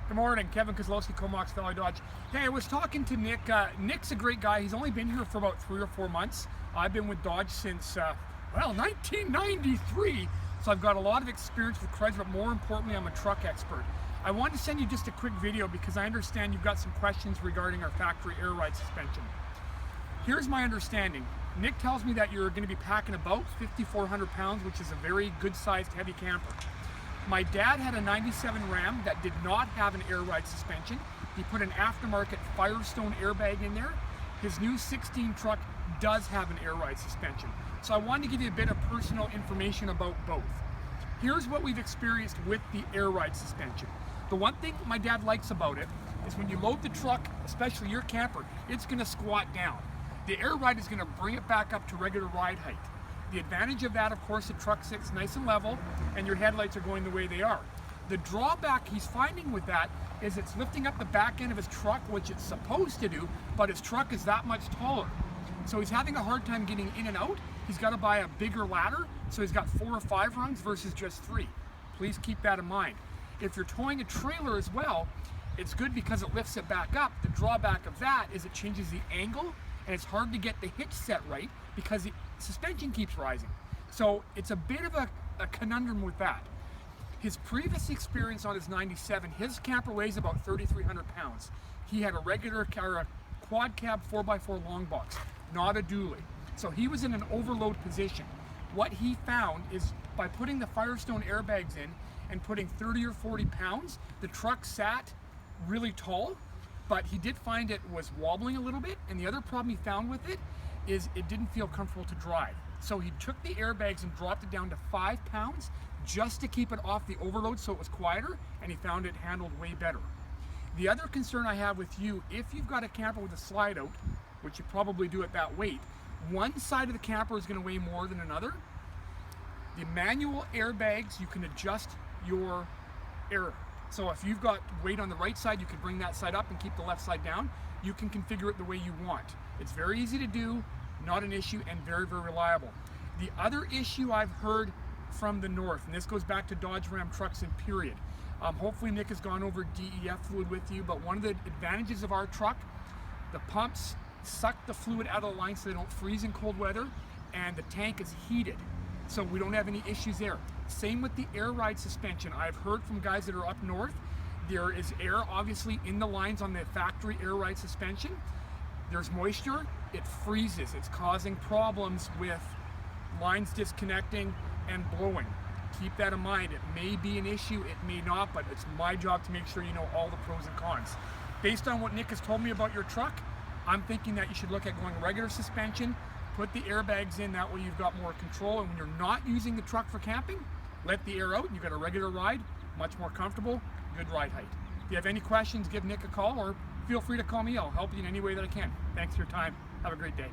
Good morning, Kevin Kozlowski, Comox Valley Dodge. Hey, I was talking to Nick. Nick's a great guy. He's only been here for about 3 or 4 months. I've been with Dodge since, 1993. So I've got a lot of experience with Chrysler, but more importantly, I'm a truck expert. I wanted to send you just a quick video because I understand you've got some questions regarding our factory air ride suspension. Here's my understanding. Nick tells me that you're going to be packing about 5,400 pounds, which is a very good-sized heavy camper. My dad had a 97 Ram that did not have an air ride suspension. He put an aftermarket Firestone airbag in there. His new 16 truck does have an air ride suspension. So I wanted to give you a bit of personal information about both. Here's what we've experienced with the air ride suspension. The one thing my dad likes about it is when you load the truck, especially your camper, it's going to squat down. The air ride is going to bring it back up to regular ride height. The advantage of that, of course, the truck sits nice and level and your headlights are going the way they are. The drawback he's finding with that is it's lifting up the back end of his truck, which it's supposed to do, but his truck is that much taller. So he's having a hard time getting in and out. He's got to buy a bigger ladder, so he's got 4 or 5 rungs versus just 3. Please keep that in mind. If you're towing a trailer as well, it's good because it lifts it back up. The drawback of that is it changes the angle and it's hard to get the hitch set right because the suspension keeps rising. So it's a bit of a conundrum with that. His previous experience on his 97, his camper weighs about 3,300 pounds. He had a regular a quad cab 4x4 long box, not a dually. So he was in an overload position. What he found is by putting the Firestone airbags in and putting 30 or 40 pounds, the truck sat really tall, but he did find it was wobbling a little bit, and the other problem he found with it is it didn't feel comfortable to drive. So he took the airbags and dropped it down to 5 pounds just to keep it off the overload so it was quieter, and he found it handled way better. The other concern I have with you, if you've got a camper with a slide out, which you probably do at that weight, one side of the camper is going to weigh more than another. The manual airbags, you can adjust your air. So if you've got weight on the right side, you can bring that side up and keep the left side down. You can configure it the way you want. It's very easy to do, not an issue, and very, very reliable. The other issue I've heard from the north, and this goes back to Dodge Ram trucks and period. Hopefully Nick has gone over DEF fluid with you, but one of the advantages of our truck, the pumps suck the fluid out of the line so they don't freeze in cold weather, and the tank is heated. So we don't have any issues there. Same with the air ride suspension. I've heard from guys that are up north, there is air obviously in the lines on the factory air ride suspension. There's moisture, it freezes. It's causing problems with lines disconnecting and blowing. Keep that in mind. It may be an issue, it may not, but it's my job to make sure you know all the pros and cons. Based on what Nick has told me about your truck, I'm thinking that you should look at going regular suspension, put the airbags in, that way you've got more control, and when you're not using the truck for camping, let the air out and you've got a regular ride, much more comfortable, good ride height. If you have any questions, give Nick a call or feel free to call me. I'll help you in any way that I can. Thanks for your time. Have a great day.